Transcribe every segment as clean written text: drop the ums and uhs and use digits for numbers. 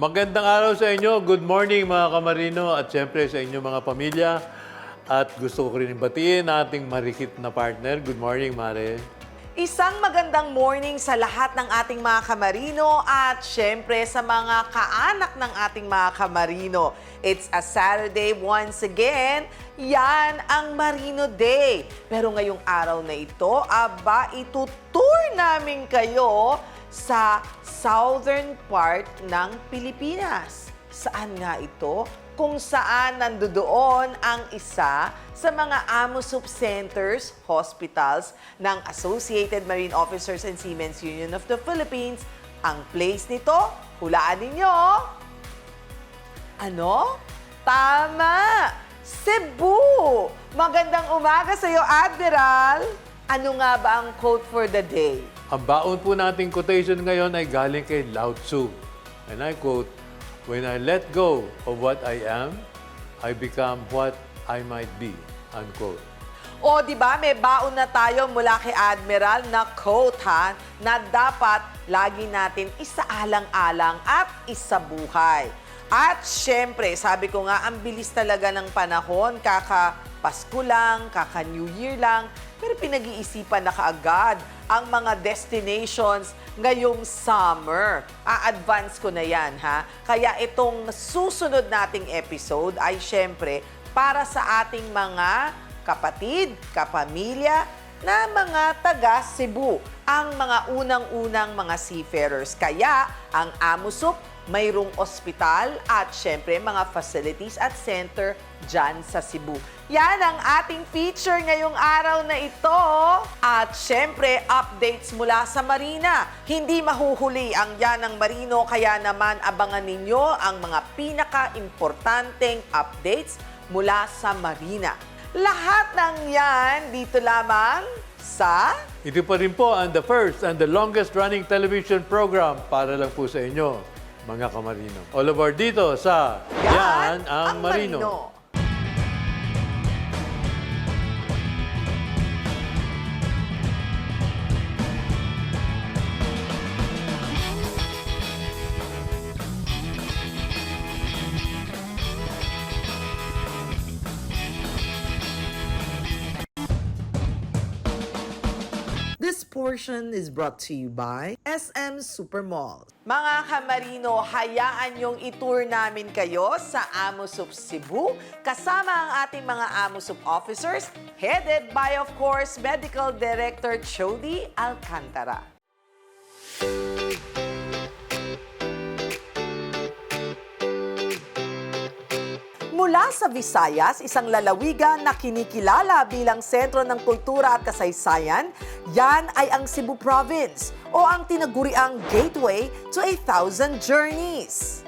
Magandang araw sa inyo. Good morning mga kamarino at siyempre sa inyong mga pamilya. At gusto ko rin batiin ating marikit na partner. Good morning, Mare. Isang magandang morning sa lahat ng ating mga kamarino at syempre sa mga kaanak ng ating mga kamarino. It's a Saturday once again. Yan ang Marino Day. Pero ngayong araw na ito, itutour namin kayo sa southern part ng Pilipinas. Saan nga ito? Kung saan nandoon ang isa sa mga AMOSUP centers, hospitals ng Associated Marine Officers and Seamen's Union of the Philippines. Ang place nito, hulaan ninyo. Ano? Tama! Cebu! Magandang umaga sa iyo, Admiral! Ano nga ba ang quote for the day? Ang baon po nating quotation ngayon ay galing kay Lao Tzu. And I quote, "When I let go of what I am, I become what I might be." Unquote. O, di ba, may baon na tayo mula kay Admiral na quote, ha, na dapat lagi natin isaalang-alang at isabuhay. At syempre, sabi ko nga, ang bilis talaga ng panahon, kaka-Pasko lang, kaka-New Year lang, pero pinag-iisipan na kaagad ang mga destinations ngayong summer. A-advance ko na yan, ha? Kaya itong susunod nating episode ay syempre para sa ating mga kapatid, kapamilya na mga taga Cebu, ang mga unang-unang mga seafarers. Kaya ang AMOSUP mayroong ospital at syempre mga facilities at center dyan sa Cebu. Yan ang ating feature ngayong araw na ito. At syempre, updates mula sa Marina. Hindi mahuhuli ang Yan ng Marino, kaya naman abangan ninyo ang mga pinaka-importanteng updates mula sa Marina. Lahat ng yan dito lamang sa... Ito pa rin po ang the first and the longest running television program para lang po sa inyo, mga kamarino. All aboard dito sa Yan ang Marino. This portion is brought to you by SM Supermall. Mga kamarino, hayaan yung itour namin kayo sa AMOSUP Cebu kasama ang ating mga AMOSUP officers headed by, of course, Medical Director Chody Alcantara. Mula sa Visayas, isang lalawigan na kinikilala bilang sentro ng kultura at kasaysayan, yan ay ang Cebu Province o ang tinaguriang gateway to 1,000 journeys.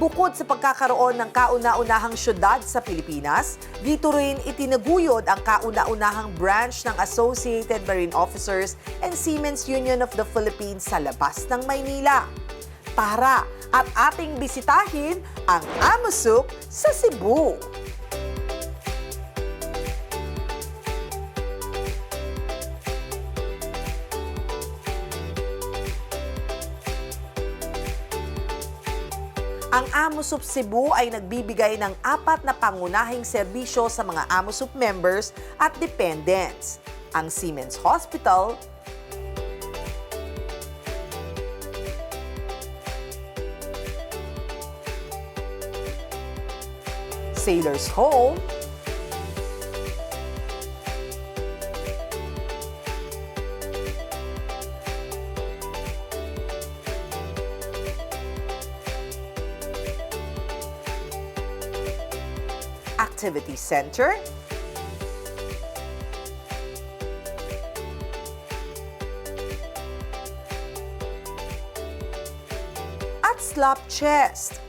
Bukod sa pagkakaroon ng kauna-unahang syudad sa Pilipinas, dito rin itinaguyod ang kauna-unahang branch ng Associated Marine Officers and Seamen's Union of the Philippines sa labas ng Maynila. Tara at ating bisitahin ang AMOSUP sa Cebu. Ang AMOSUP Cebu ay nagbibigay ng 4 na pangunahing serbisyo sa mga AMOSUP members at dependents. Ang Seamen's Hospital, Sailor's Home, Activity Center, at Slop Chest.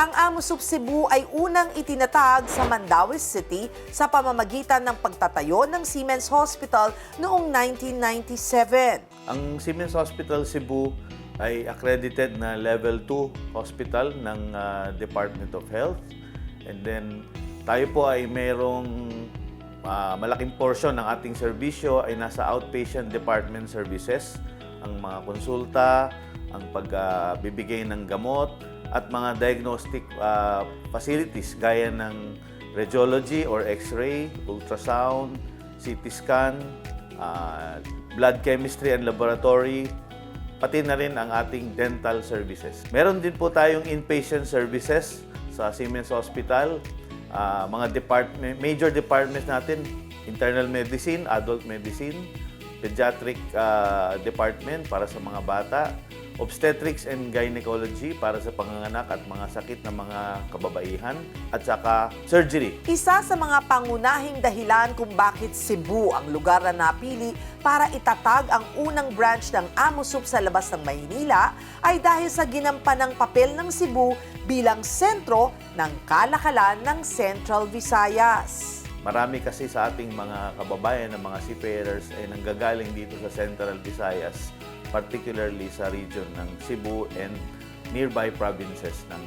Ang Amusup Cebu ay unang itinatag sa Mandaue City sa pamamagitan ng pagtatayo ng Siemens Hospital noong 1997. Ang Siemens Hospital Cebu ay accredited na Level 2 hospital ng Department of Health. And then tayo po ay mayroong malaking portion ng ating serbisyo ay nasa outpatient department services. Ang mga konsulta, ang pagbibigay ng gamot, at mga diagnostic facilities gaya ng radiology or x-ray, ultrasound, CT scan, blood chemistry and laboratory, pati na rin ang ating dental services. Meron din po tayong inpatient services sa Siemens Hospital. Mga major departments natin, internal medicine, adult medicine, pediatric department para sa mga bata, obstetrics and gynecology para sa panganganak at mga sakit ng mga kababaihan, at saka surgery. Isa sa mga pangunahing dahilan kung bakit Cebu ang lugar na napili para itatag ang unang branch ng Amusup sa labas ng Maynila ay dahil sa ginampanang papel ng Cebu bilang sentro ng kalakalan ng Central Visayas. Marami kasi sa ating mga kababayan na mga seafarers ay nanggagaling dito sa Central Visayas, particularly sa region ng Cebu and nearby provinces ng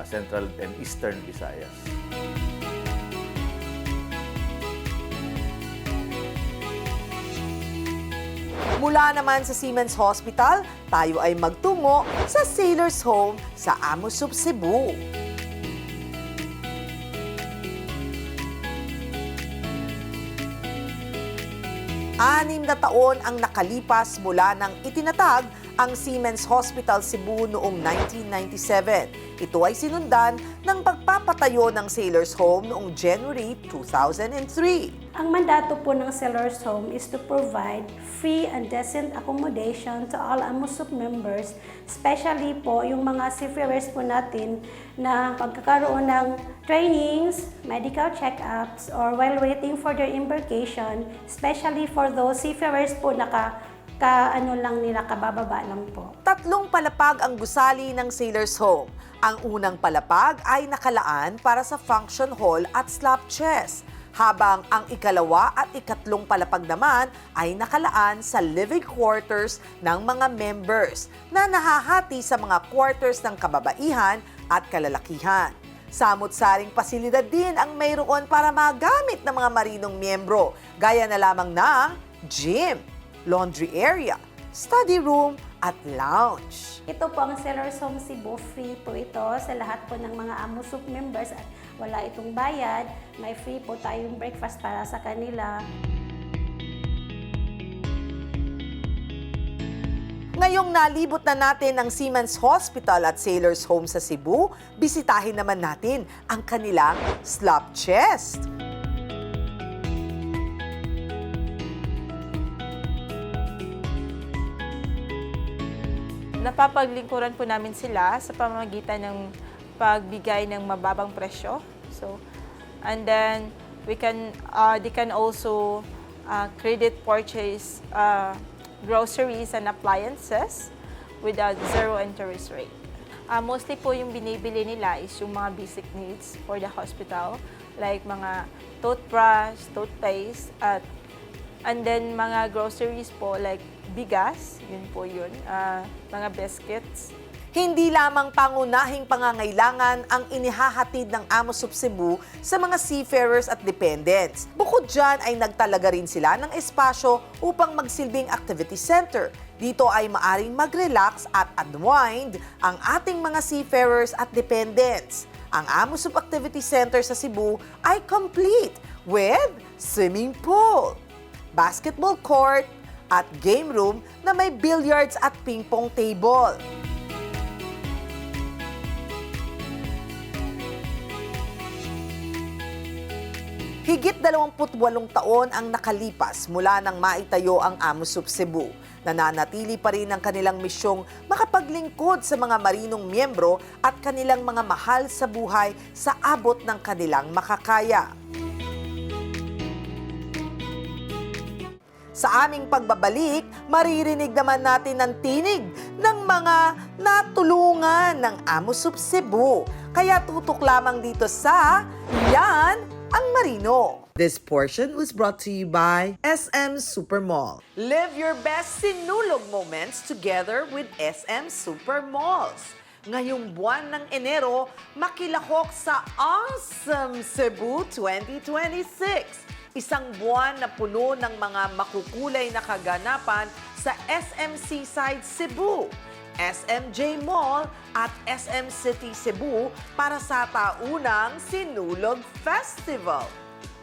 Central and Eastern Visayas. Mula naman sa Siemens Hospital, tayo ay magtungo sa Sailor's Home sa Amusup, Cebu. 6 na taon ang nakalipas mula nang itinatag ang Siemens Hospital Cebu noong 1997. Ito ay sinundan ng pagpapatayo ng Sailor's Home noong January 2003. Ang mandato po ng Sailor's Home is to provide free and decent accommodation to all Amusup members, especially po yung mga seafarers po natin na pagkakaroon ng trainings, medical check-ups, or while waiting for their embarkation, especially for those seafarers po na kabababa lang po. 3 palapag ang gusali ng Sailor's Home. Ang unang palapag ay nakalaan para sa function hall at slop chest, habang ang ikalawa at ikatlong palapag naman ay nakalaan sa living quarters ng mga members na nahahati sa mga quarters ng kababaihan at kalalakihan. Samot-saring pasilidad din ang mayroon para magamit ng mga marinong miyembro, gaya na lamang ng gym, laundry area, study room, at lounge. Ito po ang Sailor's Home Cebu. Free po ito sa lahat po ng mga Amusup members at wala itong bayad. May free po tayong breakfast para sa kanila. Ngayong nalibot na natin ang Siemens Hospital at Sailor's Home sa Cebu, bisitahin naman natin ang kanilang slop chest. Napapaglingkuran po namin sila sa pamamagitan ng pagbigay ng mababang presyo. So, and then they can also credit purchase groceries and appliances with a zero interest rate. Mostly po yung binibili nila is yung mga basic needs for the hospital, like mga toothbrush, toothpaste, and then mga groceries po like bigas, yun po yun, mga biscuits. Hindi lamang pangunahing pangangailangan ang inihahatid ng Amusup Cebu sa mga seafarers at dependents. Bukod dyan ay nagtalaga rin sila ng espasyo upang magsilbing activity center. Dito ay maaring mag-relax at unwind ang ating mga seafarers at dependents. Ang Amusup Activity Center sa Cebu ay complete with swimming pool, basketball court, at game room na may billiards at ping-pong table. Higit 28 taon ang nakalipas mula nang maitayo ang Amusup Cebu. Nananatili pa rin ang kanilang misyong makapaglingkod sa mga marinong miyembro at kanilang mga mahal sa buhay sa abot ng kanilang makakaya. Sa aming pagbabalik, maririnig naman natin ang tinig ng mga natulungan ng Amusup Cebu. Kaya tutok lamang dito sa Yan ang Marino. This portion was brought to you by SM Supermall. Live your best sinulog moments together with SM Supermalls. Ngayong buwan ng Enero, makilahok sa Awesome Cebu 2026. Isang buwan na puno ng mga makukulay na kaganapan sa SM Seaside Cebu, SMJ Mall at SM City Cebu para sa taunang Sinulog Festival.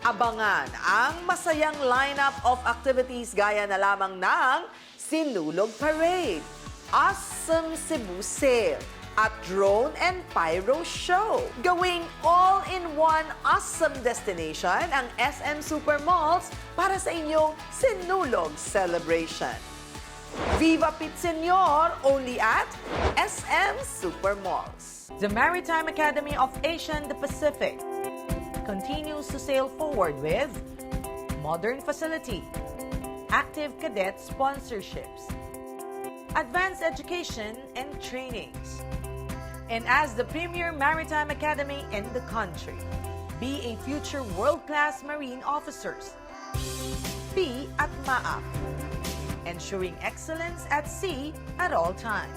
Abangan ang masayang lineup of activities gaya na lamang ng Sinulog Parade, Awesome Cebu Sale, at Drone and Pyro Show. Gawing all-in-one awesome destination ang SM Supermalls para sa inyong Sinulog Celebration. Viva Pit Senor, only at SM Supermalls. The Maritime Academy of Asia and the Pacific continues to sail forward with modern facility, active cadet sponsorships, advanced education and trainings. And as the premier maritime academy in the country, be a future world-class marine officers. Be at MAAP, ensuring excellence at sea at all times.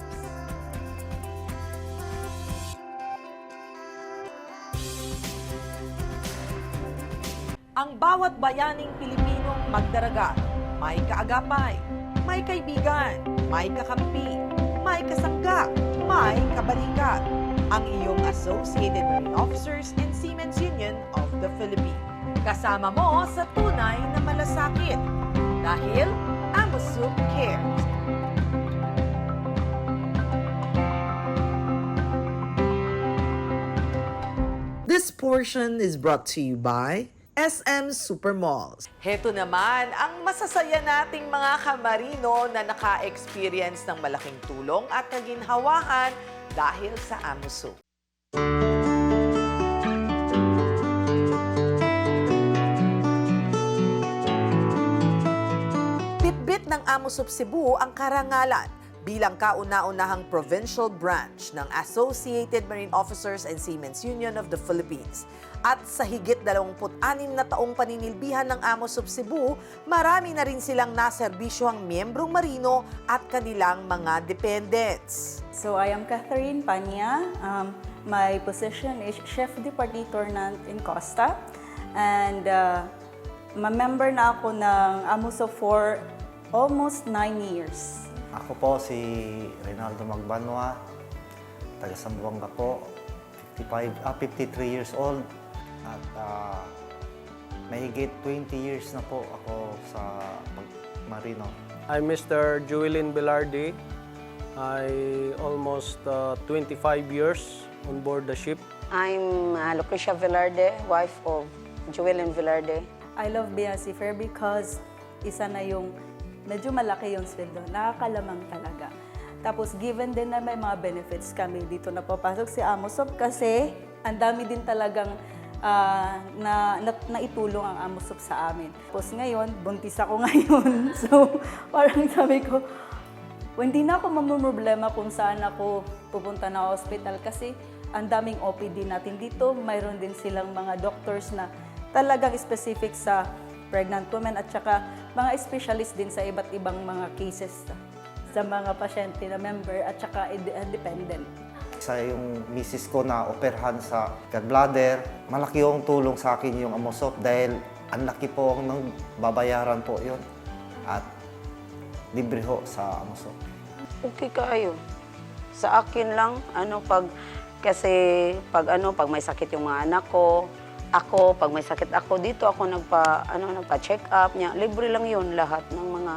Ang bawat bayaning Pilipinong magdaragat, may kaagapay, may kaibigan, may kakampi, may kasangga, may kabalikat. Ang iyong Associated Marine Officers and Seamen's Union of the Philippines. Kasama mo sa tunay na malasakit dahil AMUSUP cares. This portion is brought to you by SM Supermalls. Heto naman ang masasaya nating mga kamarino na naka-experience ng malaking tulong at kaginhawahan dahil sa AMUSUP. Bitbit ng AMUSUP Cebu ang karangalan bilang kauna-unahang provincial branch ng Associated Marine Officers and Seamen's Union of the Philippines. At sa higit 26 na taong paninilbihan ng AMUSUP Cebu, marami na rin silang naserbisyohang miyembrong marino at kanilang mga dependents. So I am Catherine Panya. My position is Chef de Partie Tournant in Costa. And ma-member na ako ng AMUSUP for almost 9 years. Ako po si Reynaldo Magbanwa, taga Zamboanga po, 53 years old. At mahigit 20 years na po ako sa marino. I'm Mr. Joelyn Velarde. I almost 25 years on board the ship. I'm Lucrecia Velarde, wife of Joelyn Velarde. I love being a seafarer because isa na yung medyo malaki yung sweldo. Nakakalamang talaga. Tapos given din na may mga benefits kami dito na papasok si AMUSUP kasi ang dami din talagang naitulong ang AMUSUP sa amin. Tapos ngayon, buntis ako ngayon. So parang sabi ko, hindi na ako mamumroblema kung saan ako pupunta na hospital kasi ang daming OPD natin dito. Mayroon din silang mga doctors na talagang specific sa pregnant women at saka mga specialist din sa iba't ibang mga cases sa mga pasyente na member at saka dependent. Sa yung misis ko na operahan sa gallbladder, malaki yung tulong sa akin yung AMUSUP dahil ang laki po ng babayaran po yun at libre ho sa AMUSUP. Okay kayo. Sa akin lang, pag may sakit yung mga anak ko, pag may sakit ako, dito ako nagpa-check up niya. Libre lang yun lahat ng mga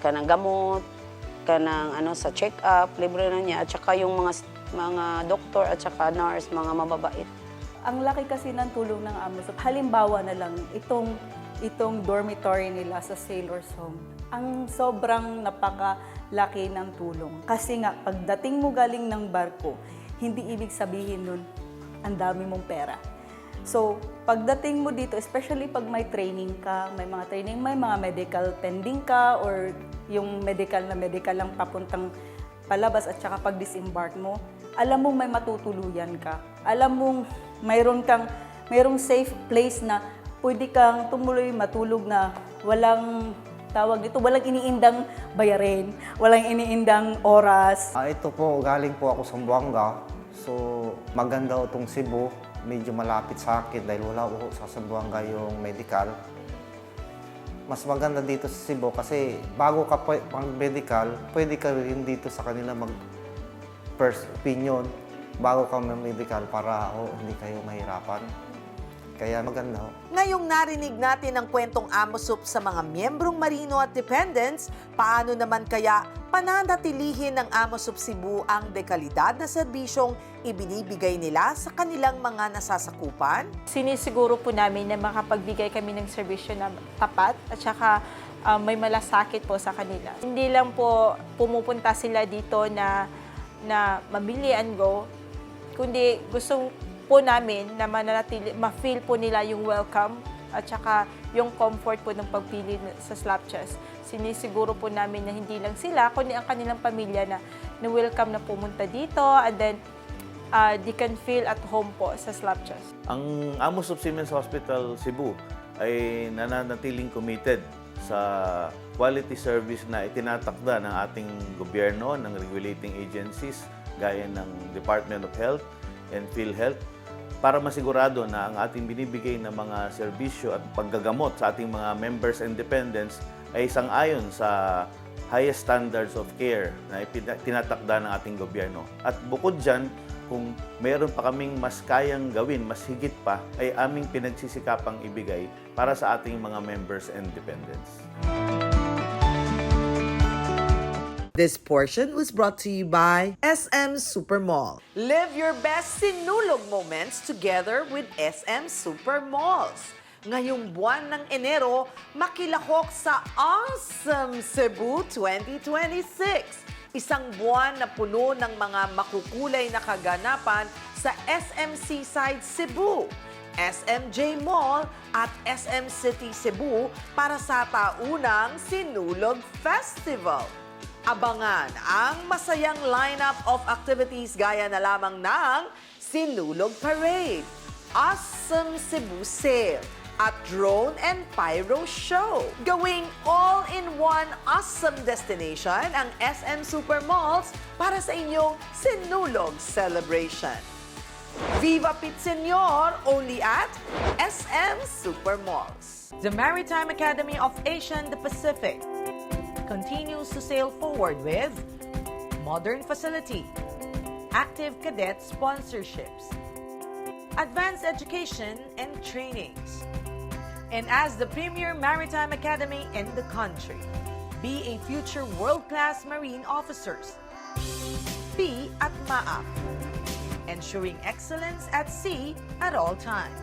kanang gamot, kanang sa check up, libre na niya. At saka yung mga doktor at saka nurse, mga mababait. Ang laki kasi ng tulong ng AMUSUP. Halimbawa na lang, itong dormitory nila sa Sailor's Home. Ang sobrang napakalaki ng tulong. Kasi nga, pagdating mo galing ng barko, hindi ibig sabihin nun, ang dami mong pera. So, pagdating mo dito, especially pag may training ka, may mga medical pending ka or yung medical lang papuntang palabas at saka pag-disembark mo, alam mo may matutuluyan ka. alam mong mayroong safe place na pwede kang tumuloy matulog na walang tawag dito, walang iniindang bayarin, walang iniindang oras. Ito po, galing po ako sa Zamboanga. So, maganda po itong Cebu. Medyo malapit sa akin dahil wala po sa Zamboanga yung medical. Mas maganda dito sa Cebu kasi bago ka pang-medical, pwede ka rin dito sa kanila mag-first opinion bago ka mag-medical para hindi kayo mahirapan. Kaya maganda ho. Ngayong narinig natin ang kwentong Amosup sa mga miyembrong marino at dependents, paano naman kaya pananatilihin ng Amosup Cebu ang dekalidad na serbisyong ibinibigay nila sa kanilang mga nasasakupan? Sinisiguro po namin na makapagbigay kami ng serbisyo na tapat at saka may malasakit po sa kanila. Hindi lang po pumupunta sila dito na mabili and go, kundi gusto po namin na ma-feel po nila yung welcome at saka yung comfort po ng pagpili sa Slap Chess. Sinisiguro po namin na hindi lang sila, kundi ang kanilang pamilya na welcome na pumunta dito and then they can feel at home po sa Slap Chess. Ang Amosup Siemens Hospital Cebu ay nananatiling committed sa quality service na itinatakda ng ating gobyerno, ng regulating agencies gaya ng Department of Health and PhilHealth para masigurado na ang ating binibigay na mga serbisyo at paggagamot sa ating mga members and dependents ay sang-ayon sa highest standards of care na tinatakda ng ating gobyerno. At bukod dyan, kung mayroon pa kaming mas kayang gawin, mas higit pa, ay aming pinagsisikapang ibigay para sa ating mga members and dependents. This portion was brought to you by SM Supermall. Live your best sinulog moments together with SM Supermalls. Ngayong buwan ng Enero, makilahok sa Awesome Cebu 2026. Isang buwan na puno ng mga makukulay na kaganapan sa SM Seaside Cebu, SMJ Mall at SM City Cebu para sa taunang Sinulog Festival. Abangan ang masayang lineup of activities gaya na lamang ng Sinulog Parade, Awesome Cebu Sale, at Drone and Pyro Show. Gawing all-in-one awesome destination ang SM Supermalls para sa inyong Sinulog Celebration. Viva Pit Senor, only at SM Supermalls. The Maritime Academy of Asia and the Pacific continues to sail forward with modern facility, active cadet sponsorships, advanced education and trainings. And as the premier maritime academy in the country, be a future world-class marine officers. Be at MAAP, ensuring excellence at sea at all times.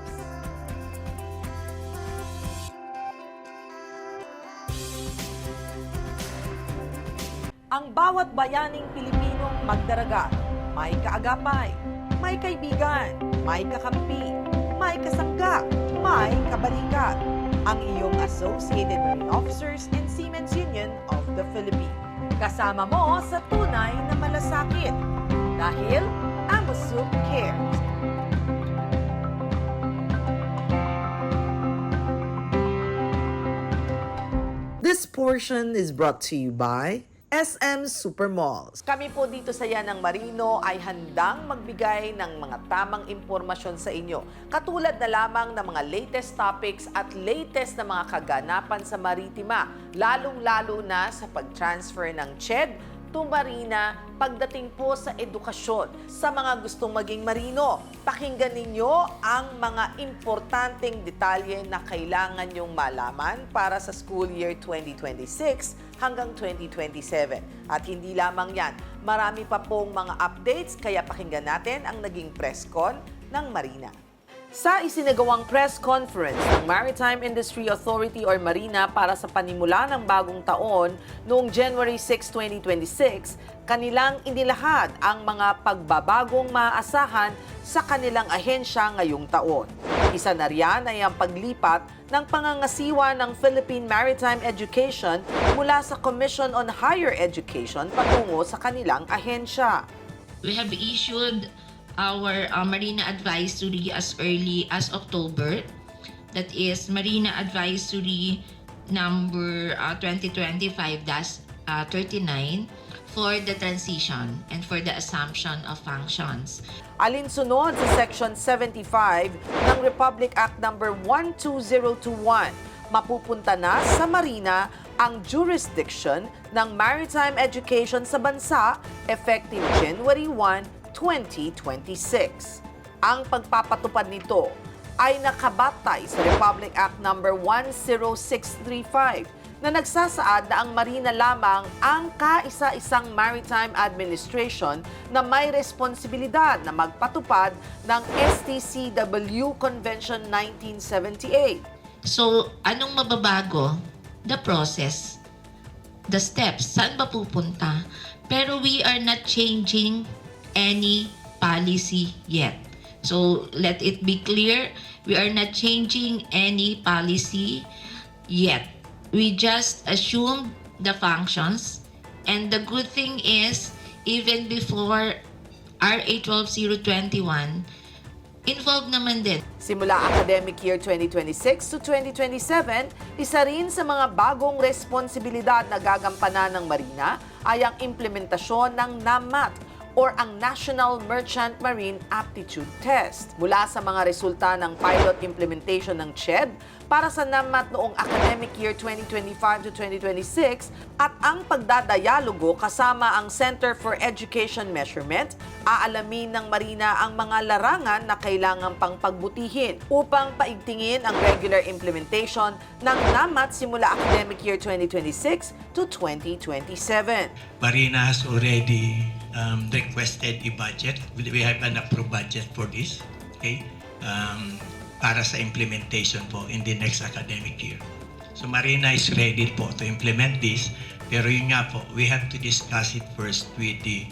Ang bawat bayaning Pilipinong magdaragat, may kaagapay, may kaibigan, may kakampi, may kasangga, may kabalikat. Ang iyong Associated Marine Officers and Seamen's Union of the Philippines. Kasama mo sa tunay na malasakit. Dahil Amosup cares. This portion is brought to you by SM Supermalls. Kami po dito sa Yanang Marino ay handang magbigay ng mga tamang impormasyon sa inyo. Katulad na lamang ng mga latest topics at latest na mga kaganapan sa maritima, lalong-lalo na sa pag-transfer ng CHED to Marina pagdating po sa edukasyon. Sa mga gustong maging marino, pakinggan ninyo ang mga importanteng detalye na kailangan nyong malaman para sa school year 2026 hanggang 2027. At hindi lamang yan, marami pa pong mga updates kaya pakinggan natin ang naging press con ng Marina. Sa isinagawang press conference ng Maritime Industry Authority or Marina para sa panimula ng bagong taon noong January 6, 2026, kanilang inilahad ang mga pagbabagong maaasahan sa kanilang ahensya ngayong taon. Isa na riyan ay ang paglipat ng pangangasiwa ng Philippine Maritime Education mula sa Commission on Higher Education patungo sa kanilang ahensya. We have issued our Marina Advisory as early as October. That is Marina Advisory number 2025-39 for the transition and for the assumption of functions. Alinsunod sa Section 75 ng Republic Act number 12021, mapupunta na sa Marina ang jurisdiction ng maritime education sa bansa effective January 1, 2026. Ang pagpapatupad nito ay nakabatay sa Republic Act number 10635 na nagsasaad na ang Marina lamang ang kaisa-isang maritime administration na may responsibilidad na magpatupad ng STCW Convention 1978. So, anong mababago? The process, the steps, saan ba pupunta? Pero we are not changing any policy yet. So, let it be clear, we are not changing any policy yet. We just assume the functions, and the good thing is, even before RA 12021, involved naman din. Simula academic year 2026 to 2027, isa rin sa mga bagong responsibilidad na gagampanan ng Marina ay ang implementasyon ng NAMAT or ang National Merchant Marine Aptitude Test. Mula sa mga resulta ng pilot implementation ng CHED para sa NAMAT noong academic year 2025 to 2026 at ang pagdadayalogo kasama ang Center for Education Measurement, aalamin ng Marina ang mga larangan na kailangan pang pagbutihin upang paigtingin ang regular implementation ng NAMAT simula academic year 2026 to 2027. Marina has already requested a budget. We have an approved budget for this, okay? Para sa implementation po in the next academic year. So Marina is ready po to implement this, pero yun nga po, we have to discuss it first with the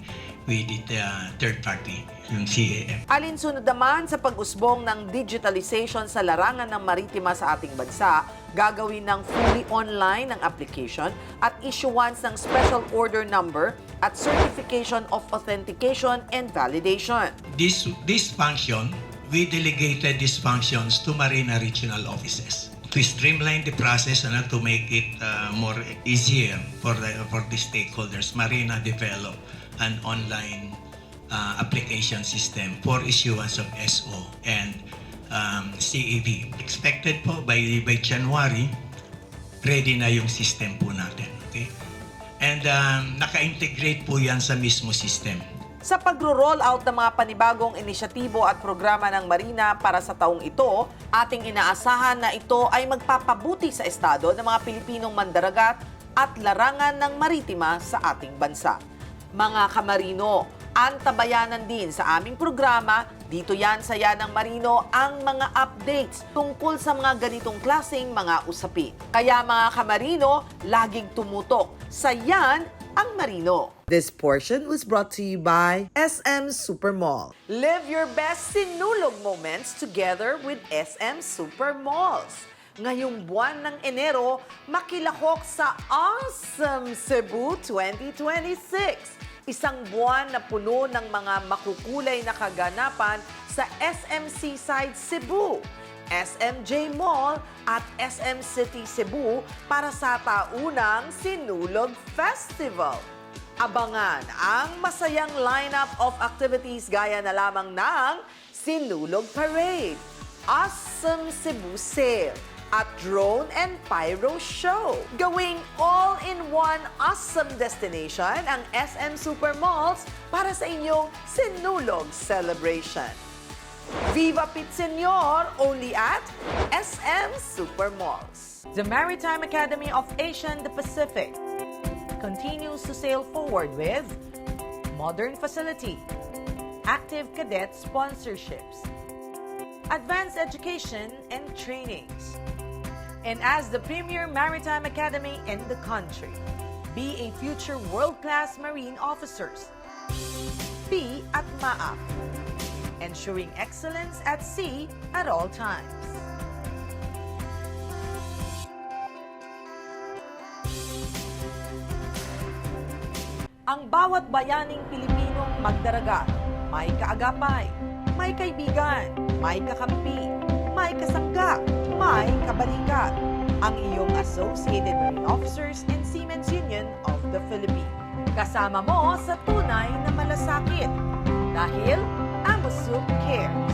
third party, yung CAM. Alinsunod naman sa pag-usbong ng digitalization sa larangan ng maritima sa ating bansa, gagawin ng fully online ng application at issuance ng special order number at certification of authentication and validation. This function, we delegated these functions to Marina regional offices to streamline the process and to make it more easier for the stakeholders. Marina developed an online application system for issuance of SO and CAV. Expected po by January, ready na yung system po natin. Okay? And naka-integrate po yan sa mismo system. Sa pagro-roll out ng mga panibagong inisyatibo at programa ng Marina para sa taong ito, ating inaasahan na ito ay magpapabuti sa estado ng mga Pilipinong mandaragat at larangan ng maritima sa ating bansa. Mga kamarino, antabayanan din sa aming programa, dito yan sa Yanang Marino, ang mga updates tungkol sa mga ganitong klaseng mga usapin. Kaya mga kamarino, laging tumutok sa Yan ang Marino. This portion was brought to you by SM Supermall. Live your best sinulog moments together with SM Supermalls. Ngayong buwan ng Enero, makilahok sa Awesome Cebu 2026. Isang buwan na puno ng mga makukulay na kaganapan sa SM Seaside Cebu, SMJ Mall at SM City Cebu para sa taunang Sinulog Festival. Abangan ang masayang lineup of activities gaya na lamang ng Sinulog Parade, Awesome Cebu Sale, at Drone and Pyro Show. Gawing all-in-one awesome destination ang SM Supermalls para sa inyong Sinulog Celebration. Viva Pit Senor, only at SM Supermalls. The Maritime Academy of Asia and the Pacific continues to sail forward with modern facility, active cadet sponsorships, advanced education and trainings. And as the premier maritime academy in the country, be a future world-class marine officers. Be at MAAP, ensuring excellence at sea at all times. Ang bawat bayaning Pilipinong magdaragat, may kaagapay, may kaibigan, may kakampi, may kasangga, may kabalikat. Ang iyong Associated Marine Officers and Seamen's Union of the Philippines. Kasama mo sa tunay na malasakit. Dahil AMUSUP cares.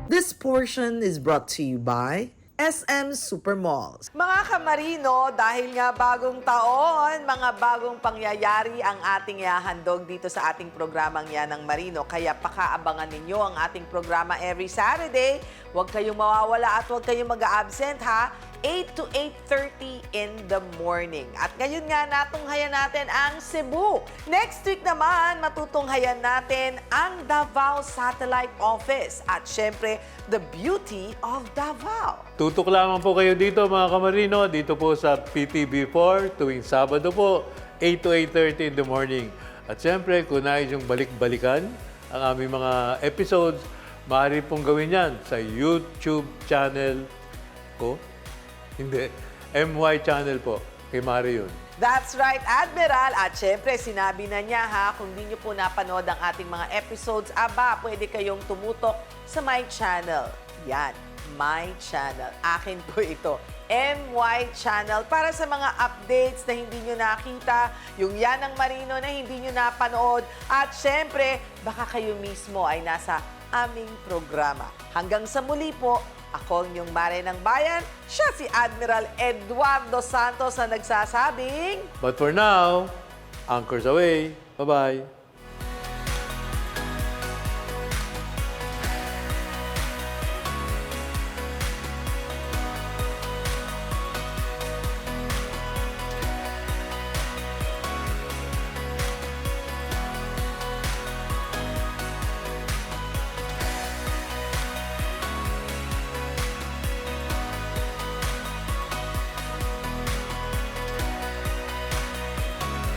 This portion is brought to you by SM Supermalls. Mga kamarino, dahil nga bagong taon, mga bagong pangyayari ang ating ihahandog dito sa ating programang yan ng Marino. Kaya pakaabangan ninyo ang ating programa every Saturday. Huwag kayong mawawala at huwag kayong mag-absent ha. 8 to 8:30 in the morning. At ngayon nga natunghayan natin ang Cebu. Next week naman, matutunghayan natin ang Davao Satellite Office. At syempre, the beauty of Davao. Tutok lamang po kayo dito mga kamarino, dito po sa PTV4 tuwing Sabado po, 8 to 8:30 in the morning. At siyempre, kung nais yung balik-balikan ang aming mga episodes, maaari pong gawin yan sa YouTube channel ko. Hindi, MY channel po, kay Mari yun. That's right, Admiral. At syempre, sinabi na niya ha, kung di niyo po napanood ang ating mga episodes, aba, pwede kayong tumutok sa My Channel. Yan, My Channel. Akin po ito. MY Channel para sa mga updates na hindi nyo nakita, yung Yan ang Marino na hindi nyo napanood, at syempre, baka kayo mismo ay nasa aming programa. Hanggang sa muli po, ako ang inyong Mare ng Bayan, siya si Admiral Eduardo Santos na nagsasabing... But for now, anchors away. Bye-bye.